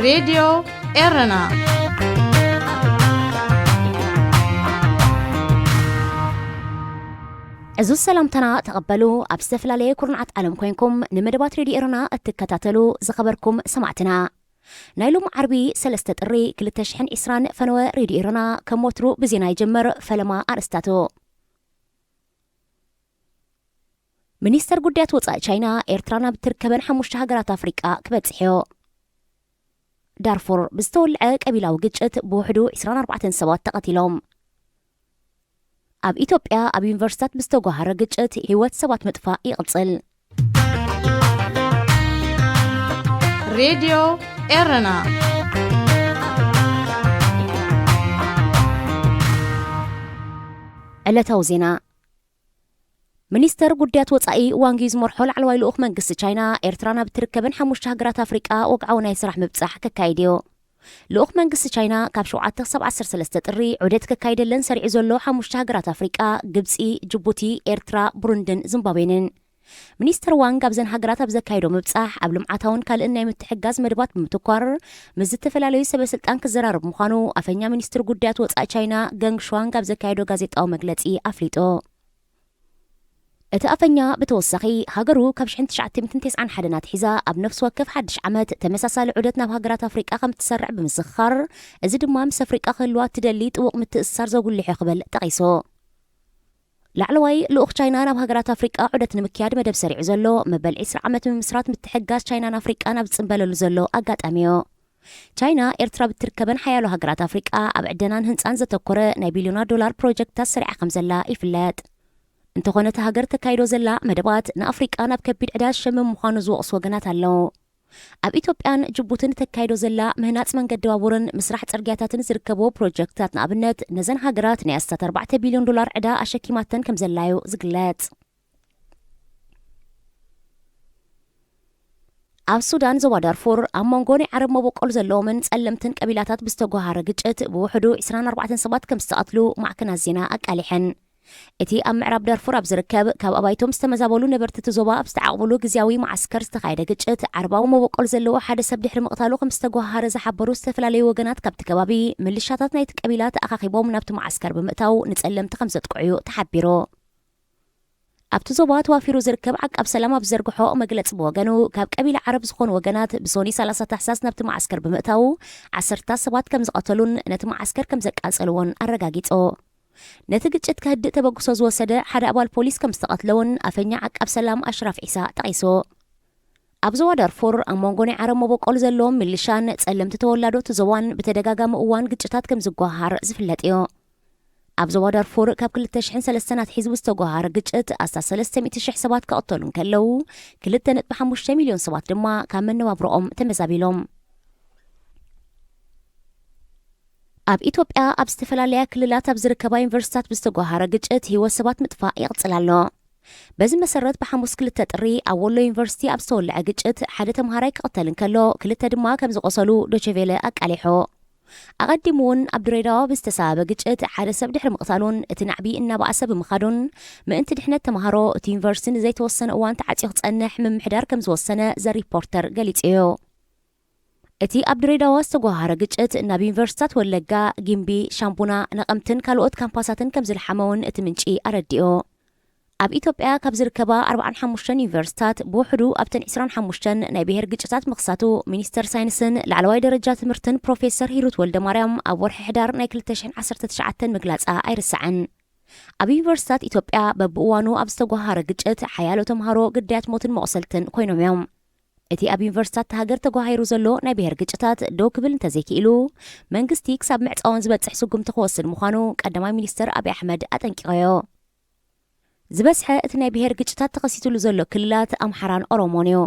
Radio Erena. عزو السلام تنا تقبلوا أبستفل عليه كرنعة عالم كوينكم نمدبات راديو إيرنا التكتاتلو زخبركم سمعتنا نايلوم عربي سلسة الري كل تشحن إسران فنوى راديو إيرنا كموترو بزينا يجمر فلما أرستاتو منيستر قديات وطاق تشاينا إيرترانا بتركبن حموش هاجرات أفريقيا كبتحيو دارفور بستول قبيلة وقجت بوحدو 24 سبات تقتلهم ኣብ ኢትዮጵያ ኣብ ዩኒቨርሲታት ብዝተጓሃረ ግጭት ህይወት ሰባት ምጥፋእ ይቕጽል ሬዲዮ ኤረና ዕለታዊ ዜና ሚኒስተር ጉዳያት ወጻኢ ዋንጊ ዝመርሖ ላዕለዋይ ልኡኽ መንግስቲ ቻይና ኤርትራና ብትርከብን ሓሙሽተ ሃገራት ኣፍሪቃ ወግዓዊ ናይ ስራሕ ምብጻሕ ከካይድዮ ልኡኽ መንግስቲ ቻይና ካብ 7-13 ጥሪ ዑደት ከካይደለን ሰሪዑ ዘሎ ሓሙሽተ ሃገራት ኣፍሪቃ ግብፂ፣ ጅቡቲ፣ ኤርትራ፣ ቡሩንድን ዚምባብዌን ሚኒስተር ዋንግ ኣብዘን ሃገራት ኣብ ዘካይዶ ምብጻሕ ኣብ ልምዓታውን ካልእን ናይ ምትሕጋዝ መድባት ብምትኳር ምስ ዝተፈላለዩ ሰበስልጣን ክዘራርብ ምዃኑ ኣፈኛ ሚኒስትር ጉዳያት ወጻኢ ቻይና ገንግ ሹዋንግ ኣብ ዘካይዶ ጋዜጣዊ መግለጺ ኣፍሊጦ እቲ ኣፈኛ ብተወሳኺ ሃገሩ ካብ 1991 ሒዛ ኣብ ነፍሲ ወከፍ ሓድሽ ዓመት ተመሳሳሊ ዑደት ናብ ሃገራት ኣፍሪቃ ከም ትሰርዕ ብምስኻር እዚ ድማ ምስ ኣፍሪቃ ክህልዋ ትደሊ ጥቡቕ ምትእስሳር ዘጉልሖ ክብል ጠቒሱ ላዕለዋይ ልኡኽ ቻይና ናብ ሃገራት ኣፍሪቃ ዑደት ንምክያድ መደብ ሰሪዑ ዘሎ መበል 20 ዓመት ብምስራት ምትሕጋዝ ቻይናን ኣፍሪቃን ኣብ ዝጽንበለሉ ዘሎ ኣጋጣሚ እዩ ቻይና ኤርትራ ብትርከበን ሓያሎ ሃገራት ኣፍሪቃ ኣብ ዕደናን ህንፃን ዘተኮረ ናይ ቢልዮናት ዶላር ፕሮጀክታት ሰሪዓ ከም ዘላ ይፍለጥ እንተኾነ ሃገር ተካይዶ ዘላ መደባት ንኣፍሪቃ ናብ ከቢድ ዕዳል ሸመም ምዃኑ ዝወቕሱ ወገናት ኣለዉ ኣብ ኢትዮጵያን ጅቡትን ተካይዶ ዘላ ምህናፅ መንገዲ ባቡርን ምስራሕ ጽርግያታትን ዝርከቦ ፕሮጀክታት ንኣብነት ነዘን ሃገራት ናይ 4 ቢልዮን ዶላር ዕዳ ኣሸኪማተን ከም ዘላዩ ዝግለጽ ኣብ ሱዳን ዞባ ዳርፉር ኣብ መንጎ ናይ ዓረብ መቦቆል ዘለዎምን ጸለምትን ቀቢላታት ብዝተጓሃረ ግጭት ብውሕዱ 24 ሰባት ከም ዝተቐትሉ ማዕከናት ዜና ኣቃሊሐን እቲ ኣብ ምዕራብ ዳርፉር ኣብ ዝርከብ ካብ ኣባይቶም ዝተመዛበሉ ነበርቲ ዞባ ኣብ ዝተዓቕብሉ ግዝያዊ ማዓስከር ዝተኻየደ ግጭት ዓርባዊ መቦቆል ዘለዎ ሓደ ሰብ ድሕሪ ምቕታሉ ከም ዝተጓሃረ ዝሓበሩ ዝተፈላለዩ ወገናት ካብቲ ከባቢ ምልሻታት ናይቲ ቀቢላት ኣኻኺቦም ናብቲ ማዓስከር ብምእታው ንጸለምቲ ከም ዘጥቅዑ ተሓቢሩ ኣብቲ ዞባ ተዋፊሩ ዝርከብ ዓቃብ ሰላም ኣብ ዘርግሖ መግለፂ ብወገኑ ካብ ቀቢላ ዓረብ ዝኾኑ ወገናት ብሶኒ 30 ታሕሳስ ናብቲ ማዓስከር ብምእታው 10 ሰባት ከም ዝቐተሉን ነቲ ማዓስከር ከም ዘቃጸልዎን ኣረጋጊጹ ነቲ ግጭት ከህድእ ተበግሶ ዝወሰደ ሓደ ኣባል ፖሊስ ከም ዝተቐትለውን ኣፈኛ ዓቃብ ሰላም ኣሽራፍ ዒሳ ጠቒሱ ኣብ ዞባ ዳርፉር ኣብ መንጎ ናይ ዓረብ መቦቆል ዘለዎም ምልሻን ጸለምቲ ተወላዶት ዞባን ብተደጋጋሚ እዋን ግጭታት ከም ዝጓሃር ዝፍለጥ እዩ ኣብ ዞባ ዳርፉር ካብ 2003 ናትሒዙ ዝተጓሃረ ግጭት ኣስታ 300,000 ሰባት ከቐተሉ እንከለዉ 2.5 ሚልዮን ሰባት ድማ ካብ መነባብሮኦም ተመዛቢሎም ኣብ ኢትዮጵያ ኣብ ዝተፈላለያ ክልላት ኣብ ዝርከባ ዩኒቨርሲታት ብዝተጓሃረ ግጭት ህይወት ሰባት ምጥፋእ ይቕጽል ኣሎ በዚ መሰረት ብሓሙስ 2 ጥሪ ኣብ ወሎ ዩኒቨርሲቲ ኣብ ዝተወልዐ ግጭት ሓደ ተምሃራይ ክቕተል እንከሎ 2 ድማ ከም ዝቆሰሉ ዶቼቬለ ኣቃሊሑ ኣቐዲሙ እውን ኣብ ድሬዳዋ ብዝተሳበበ ግጭት ሓደ ሰብ ድሕሪ ምቕታሉን እቲ ናዕቢ እናባእሰ ብምኻዱን ምእንቲ ድሕነት ተምሃሮ እቲ ዩኒቨርሲቲ ንዘይተወሰነ እዋን ተዓፂዩ ክጸንሕ ምምሕዳር ከም ዝወሰነ ዘሪፖርተር ገሊጹ እዩ እቲ ኣብ ድሬዳዋ ዝተጓሃረ ግጭት ናብ ዩኒቨርሲታት ወለጋ፣ ጊምቢ፣ ሻምቡና፣ ነቐምትን ካልኦት ካምፓሳትን ከም ዝለሓመውን እቲ ምንጪ ኣረዲኡ ኣብ ኢትዮጵያ ካብ ዝርከባ 45 ዩኒቨርሲታት ብውሕዱ ኣብተን 25 ናይ ብሄር ግጭታት ምኽሳቱ ሚኒስተር ሳይንስን ላዕለዋይ ደረጃ ትምህርትን ፕሮፌሰር ሂሩት ወልደማርያም ኣብ ወርሒ ሕዳር ናይ 2019 ምግላጻ ኣይርስዕን ኣብ ዩኒቨርሲታት ኢትዮጵያ በብእዋኑ ኣብ ዝተጓሃረ ግጭት ሓያሎ ተምሃሮ ግዳያት ሞትን መቑሰልትን ኮይኖም እዮም እቲ ኣብ ዩኒቨርሲታት ሃገር ተጓሂሩ ዘሎ ናይ ብሄር ግጭታት ደው ክብል እንተዘይክኢሉ መንግስቲ ክሳብ ምዕፃውን ዝበጽሕ ስጉምቲ ክወስድ ምዃኑ ቀዳማይ ሚኒስተር ኣብይ ኣሕመድ ኣጠንቂቖዮ ዝበዝሐ እቲ ናይ ብሄር ግጭታት ተኸሲትሉ ዘሎ ክልላት ኣምሓራን ኦሮሞን እዩ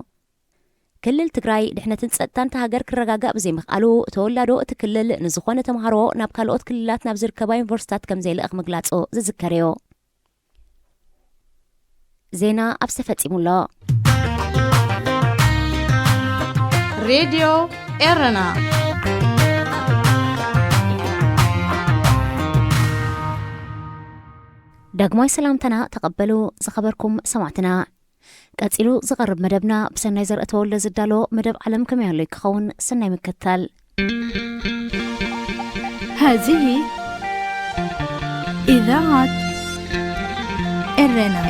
ክልል ትግራይ ድሕነትን ጸጥታን ሃገር ክረጋጋእ ብዘይምኽኣሉ ተወላዶ እቲ ክልል ንዝኾነ ተምሃሮ ናብ ካልኦት ክልላት ናብ ዝርከባ ዩኒቨርሲታት ከም ዘይልእኽ ምግላጹ ዝዝከር እዩ ዜና ኣብ ዝተፈጺሙሎ Radio Erena ዳግማይ ሰላምተና ተቀበሉ ዝኸበርኩም ሰማዕትና قاتلو زغرب مدبنا بسناي زر أتولى زدالو مدب علم كما يالو يكخون سناي مكتال. هذه إذاعة إرنا.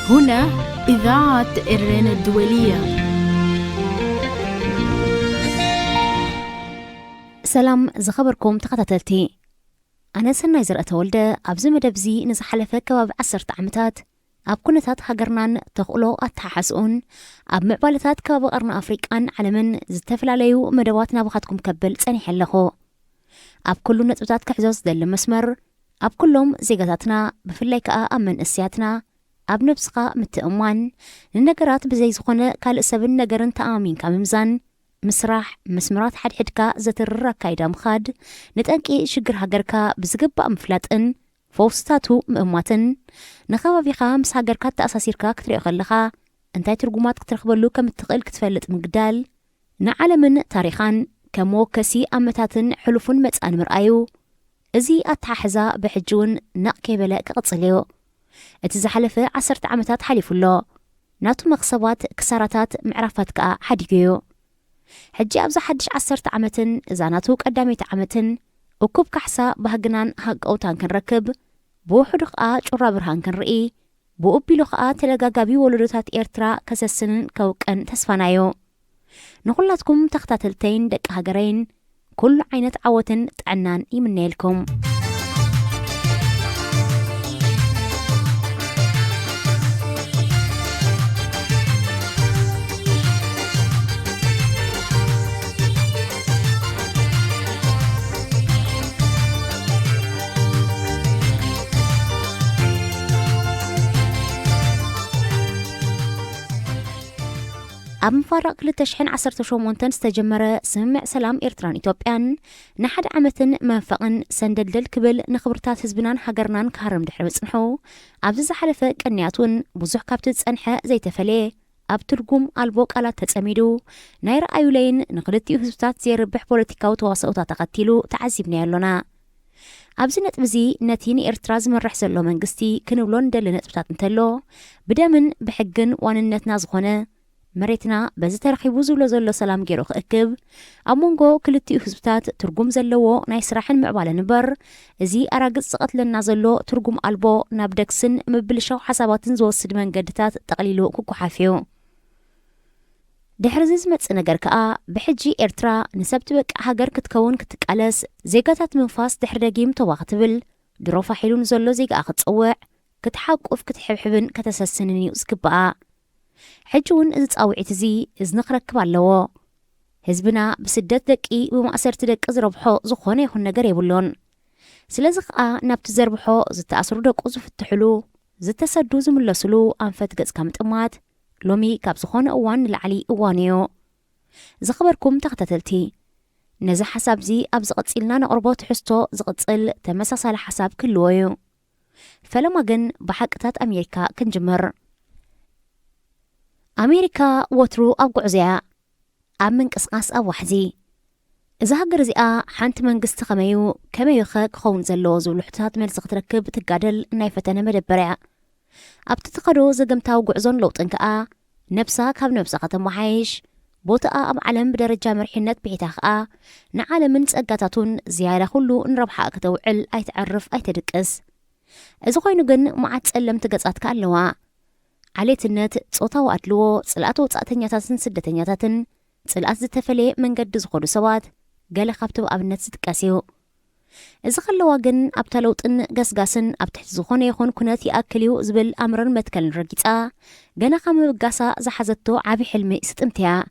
هنا إذاعة إرنا الدولية. سلام زخبركم تخطتلتي. أنا سناي زر أتولى أبز مدبزي نزحلفة كباب 10 عمتات أب كنتات هاجرنان تقولو أتحسون أب معبالتات كباب قرن أفريقان على من زتفل عليو مدواتنا بخاتكم كبل تاني حلخو أب كلو نتبتات كحزوز دل مسمر أب كلهم زيغاتاتنا بفلايك أمن أسياتنا أب نبسقا متأمان لنقرات بزي زخونة كالسبن نقرن تآمين كممزان مسرح مسمرات حد حدكا زتررا كايدا مخاد نتأنكي شجر هاجركا بزقبا مفلاتن فوستاتو مأماتن نخوا بيخا مس هاجركا تأساسيركا كتريق خلخا انتاي ترجمات كترخبلو كمتقل كتفلت مقدال نعلمن تاريخان كموكسي أمتاتن حلفون متأن مرأيو ازي أتححزا بحجون ناقي بلاك قصليو اتزحلفة 10 عمتات حليفو الله ناتو مغصبات كسارتات معرفاتك حديقيو حجي أبزا حدش 10 عمتن زاناتو قداميت عمتن وكوب كحسا بهجنان هاق أوتان كنركب بو حدقا جرا برهان كنرئي بو أبيلوخا تلقاقابي ولدوتات إيرترا كسسنن كوكان تسفانايو نقولاتكم تختاتلتين دك هاجرين كل عينة عوتن تعنان يمنيلكم أب مفارق لتشحن 10 شومونتن استجمر سمع سلام إرتران إثيوبيان نحد عمتن منفقن سندلدل كبل نخبرتات حزبنان هاجرنان كهرم دحر بصنحو أبز زحلفة كنياتون بزح كابتت صنحة زي تفلي أب ترجم ألبو قالات تسميدو ناير أيولين نقلتي حزبتات زيربح بوليتيكاو تواصلوا تقتلوا تعذبني لنا أبز نتبزي نتين إرتراز من رحزلو منقستي كنولون دل نتبتات نتلو بدامن بحقن واننتنا زخونه مريتنا بزي ترخيبو زلو سلام جيرو خأكب أمونغو كلتي حزبتات ترجم زلو ناي سراحن معبالة نبر زي أراقص سقط لنا زلو ترجم ألبو نابدكسن مبلشو حساباتن زوصد من قدتات تقليلو كوكو حافيو دحرزيز متسنقر كأ بحجي إرترا نسبت بك هاجر كتكون كتكالس زيقاتات منفاس دحردقيم تواغتبل دروفا حيلون زلو زيق آخد صوع كتحاق وف كتحبحبن كتسسنني وسكبقا حجون إذ تقاوعيت زي إذ نخركب على حزبنا بسدت دقي ومأسرت دق زربحو زخوني يخون نقر يبولون سلازق نابت زربحو زت أسرو دق أزو فتحلو زت سدو زملسلو أنفت قز كامت أمات لومي كاب زخون أوان العلي أوانيو زخبركم تختتلتي نزا حساب زي أبزغت سيلنا نقربوت حستو زغت سيل تمسا على حساب كلويو فلما جن بحقتات أمريكا كنجمر أمريكا وترو أبقع زيا أمن قصقاس أو وحزي إذا هاجر زيا حانت من قصت خميو كما يخاك خون زلوز ولحتات ملزق تركب تقادل نايفتنا مدبرع أبتتقرو زقمتاو قعزون لوط انكا نفسا كاب نفسا ختم وحيش بوتا أم علم بدرجة مرحنة بيتاخا نعلم من تسقاتاتون زيارة خلو نربحا كتوعل أي تعرف أي تدكس إذا خوينو قن ما تسألم تقصات كاللوا عليت النت صوتا وأتلو صلاتو صاتنياتاتن سدتنياتاتن صلات زتفلي من قد زخودو سوات قال خابتو أبنت ستكاسيو إذا خلوا جن أبتلوطن قسقاسن أبتحت زخون يخون كنات يأكليو زبل أمرن متكلن رقيتا جنا خام بقاسا زحزتو عابي حلمي ستمتيا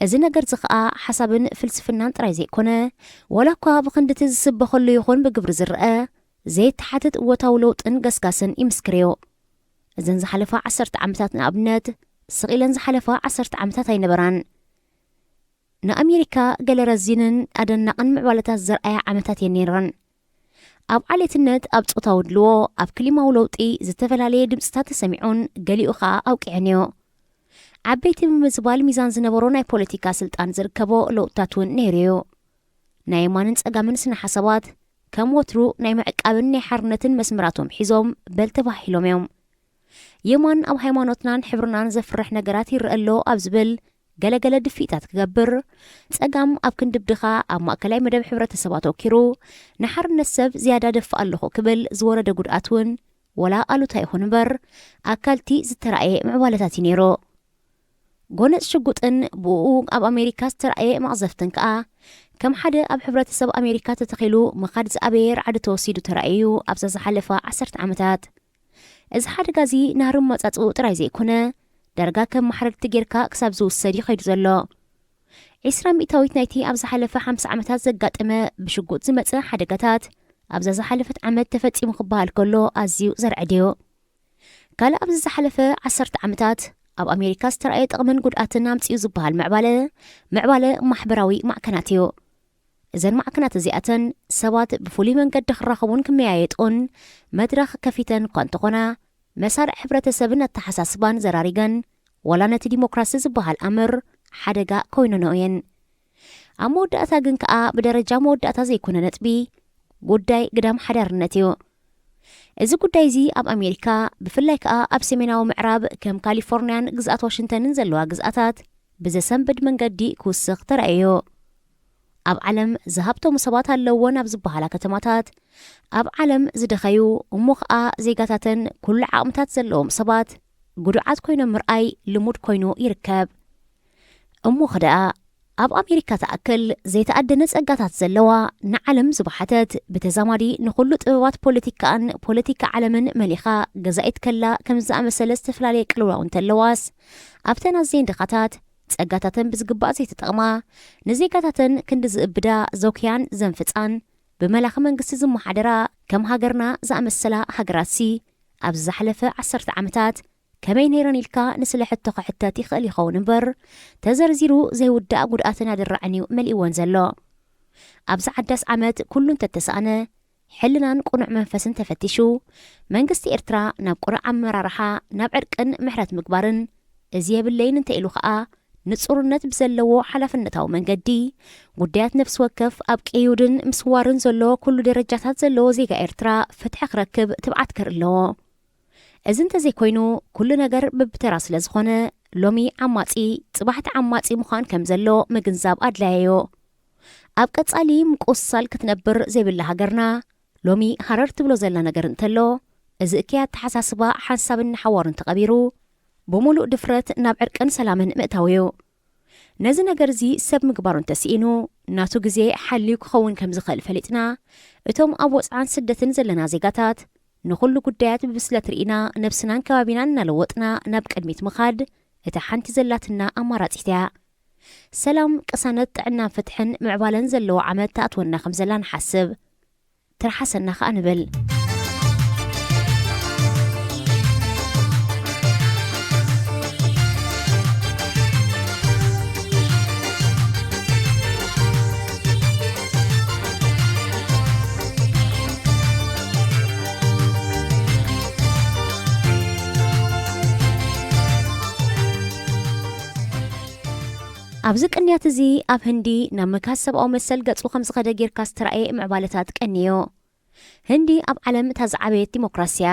إذا نقر زخاء حسابن فلسفنان ترايزي كونه ولا كوا بخندت السب خلو يخون بقبر زرقا زي تحتت وتاولوطن قسقاسن يمسكريو إذن زحلفا 10 عمتاتنا أبنات سقيلن زحلفا 10 عمتات ينبران نأمريكا قال رزينن أدن نقن معوالتات زرقايا عمتات ينيران أب عليت النت أب تقطاود لو أب كلمة ولوطي زتفل عليه دمستات سمعون قالي أخا أو كعنيو عبيت مزبال ميزان زنبرو ناي بوليتيكا سلطان زركبو لوطاتون نيريو ناي ماننس أقامن سنة حسابات كم وترو ناي معقابن ناي حرنتن مسمراتهم حيزوم بل تباحيلوم يوم የማን ኣብ ሃይማኖትናን ሕብርናን ዘፍርሕ ነገራት ይርአሎ ኣብ ዝብል ገለገለ ድፊታት ክገብር ጸጋም ኣብ ክንድብድኻ ኣብ ማእከላይ መደብ ሕብረተሰባት ወኪሩ ንሓርነት ሰብ ዝያዳ ደፋ ኣለኹ ክብል ዝወረደ ጉድኣትን ወላ ኣሉታ ይኹን እምበር ኣካልቲ ዝተረኣየ ምዕባለታት ነይሩ ጎነፅ ሽጉጥን ብኡ ኣብ ኣሜሪካ ዝተረኣየ መቕዘፍትን ከዓ ከም ሓደ ኣብ ሕብረተሰብ ኣሜሪካ ተተኺሉ መኻድ ዝኣበየ ርዓዲ ተወሲዱ ተረኣዩ ኣብ ዝሓለፈ 10 ዓመታት እዚ ሓደጋ እዚ ናህርም መጻጽኡ ጥራይ ዘይኮነ ደረጋ ከም ማሕረግቲ ጌርካ ክሳብ ዝውሰድ ይኸይዱ ዘሎ 20 ሚእታዊት ናይቲ ኣብ ዝሓለፈ 50 ዓመታት ዘጋጠመ ብሽጉጥ ዝመጽእ ሓደጋታት ኣብ ዝሓለፈት ዓመት ተፈጺሙ ክበሃል ከሎ ኣዝዩ ዘርዕድዩ ካልእ ኣብ ዝሓለፈ 10 ዓመታት ኣብ ኣሜሪካ ዝተረኣየ ጥቕምን ጉድኣትን ኣምጽኡ ዝበሃል ምዕባለ ማሕበራዊ ማዕከናት እዩ እዘን ማዕከናት እዚኣተን ሰባት ብፍሉይ መንገዲ ክራኸቡን ክመያየጡን መድረኽ ከፊተን እኳ እንተኾና መሳርዕ ሕብረተሰብን ኣተሓሳስባን ዘራሪገን ወላ ነቲ ዲሞክራሲ ዝበሃል ኣምር ሓደጋ ኮይነኖ እየን ኣብ መወዳእታ ግን ከዓ ብደረጃ መወዳእታ ዘይኮነ ነጥቢ ጉዳይ ግዳም ሓዳርነት እዩ እዚ ጉዳይ እዚ ኣብ ኣሜሪካ ብፍላይ ከዓ ኣብ ሰሜናዊ ምዕራብ ከም ካሊፎርኒያን ግዝኣት ዋሽንተንን ዘለዋ ግዝኣታት ብዘሰንብድ መንገዲ ክውስኽ ተረኣዩ ኣብ ዓለም ዝሃብቶም ሰባት ኣለዎን ኣብ ዝበሃላ ከተማታት ኣብ ዓለም ዝደኸዩ እሞ ከዓ ዜጋታትን ኩሉ ዓቕምታት ዘለዎም ሰባት ጉዱዓት ኮይኖም ምርኣይ ልሙድ ኮይኑ ይርከብ እሞ ኸደኣ ኣብ ኣሜሪካ ተኣክል ዘይተኣደነ ጸጋታት ዘለዋ ንዓለም ዝባሓተት ብተዛማዲ ንኹሉ ጥበባት ፖለቲካን ፖለቲካ ዓለምን መሊኻ ገዛኢት ከላ ከም ዝኣመሰለ ዝተፈላለየ ቅልውላው እንተለዋስ ኣብተን ኣዝየን ድኻታት ጸጋታትን ብዝግባእ ዘይተጠቕማ ንዜጋታትን ክንዲ ዝእብዳ ዘውክያን ዘንፍፃን ብመላኺ መንግስቲ ዝመሓደራ ከም ሃገርና ዝኣመሰላ ሃገራትሲ ኣብ ዝሓለፈ 10 ዓመታት ከመይ ነይረን ኢልካ ንስለ ሕቶ ክሕተት ይኽእል ይኸውን እምበር ተዘርዚሩ ዘይውዳእ ጉድኣትን ኣድራዕኒው መሊእወን ዘሎ ኣብዚ ዓዳስ ዓመት ኩሉ እንተተሰኣነ ሕልናን ቁኑዕ መንፈስን ተፈቲሹ መንግስቲ ኤርትራ ናብ ቁኑዕ ኣመራርሓ ናብ ዕርቅን ምሕረት ምግባርን እዚ የብለይን እንተኢሉ ከዓ ንጹርነት ብዘለዎ ሓላፍነታዊ መንገዲ ጉዳያት ነፍሲ ወከፍ ኣብ ቀዩድን ምስዋርን ዘሎ ኩሉ ደረጃታት ዘለዎ ዜጋ ኤርትራ ፍትሒ ክረክብ ትብዓት ከርእለዎ እዚ እንተዘይኮይኑ ኩሉ ነገር ብብተራ ስለ ዝኾነ ሎሚ ዓማጺ ጽባሕቲ ዓማጺ ምዃን ከም ዘሎ ምግንዛብ ኣድላየዮ ኣብ ቀጻሊ ምቁሳል ክትነብር ዘይብላ ሃገርና ሎሚ ሃረር ትብሎ ዘላ ነገር እንተሎ እዚ እክያ ተሓሳስባ ሓንሳብን ሓዋርን ተቐቢሩ ብሙሉእ ድፍረት ናብ ዕርቅን ሰላምን ምእታውዩ ነዚ ነገር እዚ ሰብ ምግባሩ እንተስኢኑ ናቱ ግዜ ሓልዩ ክኸውን ከም ዝኽእል ፈሊጥና እቶም ኣብ ወፅዓን ስደትን ዘለና ዜጋታት ንኹሉ ጉዳያት ብብስለት ርኢና ነብስናን ከባቢናን እናለወጥና ናብ ቅድሚት ምኻድ እቲ ሓንቲ ዘላትና ኣማራፂት እያ ሰላም ቅሳነት ጥዕናን ፍትሕን ምዕባለን ዘለዎ ዓመት ተኣትወና ከም ዘላ ንሓስብ ትረሓሰና ከዓ ንብል ኣብዚ ቅንያት እዚ ኣብ ህንዲ ናብ ምካስ ሰብኣዊ መሰል ገጹ ከም ዝኸደ ጌርካ ዝተረኣየ ምዕባለታት ቀንዮ ህንዲ ኣብ ዓለም እታ ዝዓበየት ዲሞክራስያ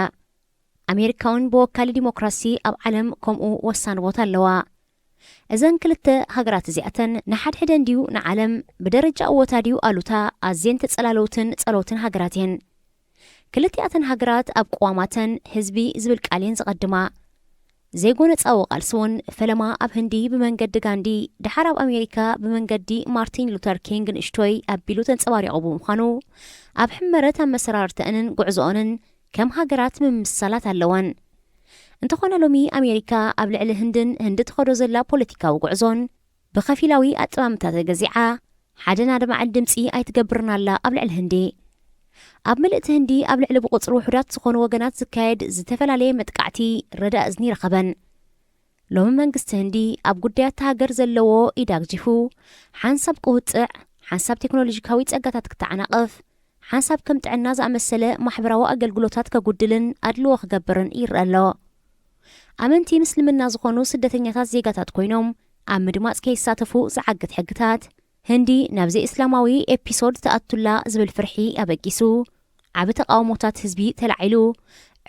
ኣሜሪካውን ብወካሊ ዲሞክራሲ ኣብ ዓለም ከምኡ ወሳኒ ቦታ ኣለዋ እዘን ክልተ ሃገራት እዚኣተን ንሓድሕደን ድዩ ንዓለም ብደረጃ እወታ ድዩ ኣሉታ ኣዝየን ተጸላለውትን ጸለውትን ሃገራት እየን ክልቲኣተን ሃገራት ኣብ ቅዋማተን ህዝቢ ዝብል ቃልየን ዝቐድማ ዘይጎነፃዊ ቃልስውን ፈለማ ኣብ ህንዲ ብመንገዲ ጋንዲ ድሓር ኣብ ኣሜሪካ ብመንገዲ ማርቲን ሉተር ኪንግ ንእሽቶይ ኣቢሉ ተንጸባሪቑ ብምዃኑ ኣብ ሕመረት ኣብ መሰራርተአንን ጉዕዞኦንን ከም ሃገራት ምምሳላት ኣለወን እንተኾነ ሎሚ ኣሜሪካ ኣብ ልዕሊ ህንድን ህንዲ ትኸዶ ዘላ ፖለቲካዊ ጉዕዞን ብኸፊላዊ ኣጠማምታት ገዚዓ ሓደ ናድማዕን ድምፂ ኣይትገብርናላ ኣብ ልዕሊ ህንዲ ኣብ ምልእቲ ህንዲ ኣብ ልዕሊ ብቁፅሪ ውሕዳት ዝኾኑ ወገናት ዝካየድ ዝተፈላለየ መጥቃዕቲ ረዳእ እዝኒ ረኸበን ሎሚ መንግስቲ ህንዲ ኣብ ጉዳያት ሃገር ዘለዎ ኢዳግጂፉ ሓንሳብ ክውፅዕ ሓንሳብ ቴክኖሎጂካዊ ጸጋታት ክተዓናቐፍ ሓንሳብ ከም ጥዕና ዝኣመሰለ ማሕበራዊ ኣገልግሎታት ከጉድልን ኣድልዎ ክገብርን ይርአ ኣሎ ኣመንቲ ምስልምና ዝኾኑ ስደተኛታት ዜጋታት ኮይኖም ኣብ ምድማፅ ከይሳተፉ ዝዓግት ሕግታት ህንዲ ናብዚ እስላማዊ ኤፒሶድ ተኣቱላ ዝብል ፍርሒ ኣበጊሱ ዓብ ተቃውሞታት ህዝቢ ተላዒሉ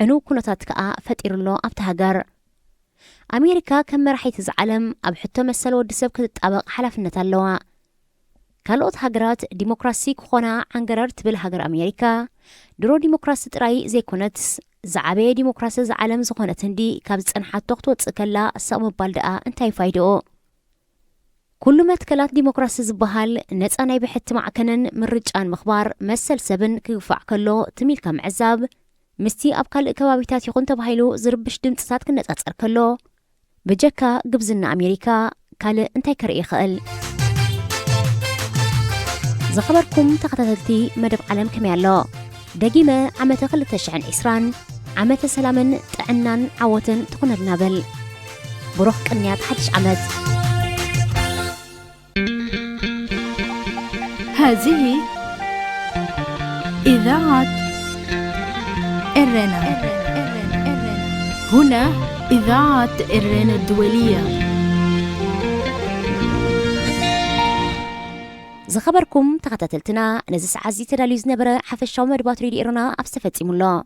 عنو كنتات كأ فتيرلو أبتهجر أمريكا كم مرحيت زعلم أبحثو مسألة ودسب كتطابق حلفنا اللوا كالوت هجرات ديمقراسي كخونا عن قرار تبل هجر أمريكا درو ديمقراسي تراي زي كونتس زعبي ديمقراسي زعلم زخونة تندي كابز أنحات توقتو تسكلا السقم بالدقاء انتاي فايدو كل ما تكلات ديمقراسي زبهال نتس أنا بحث معكنن من رجعان مخبار مسل سبن كيفع كلو تميل كم عزاب مستي أبقى الكوابيتات يخون تبهيلو زربش دمتسات كنت أتسأل كلو بجكا قبزنا أمريكا قال انتاي كرئي خقل زخبركم تقتلتي مدب عالم كميالو دقيمة عمة خلت تشعن إسران عمة سلامن تعنان عوتن تكون النابل بروح كنيات حدش عمد هذه إذاعة إرنا. هنا إذاعة إرنا الدولية. زخبركم تقتلتنا نزس عزي تداليز نبرة حفش شو مدبات راديو إيرانا أبستفتي ملا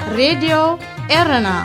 راديو إيرانا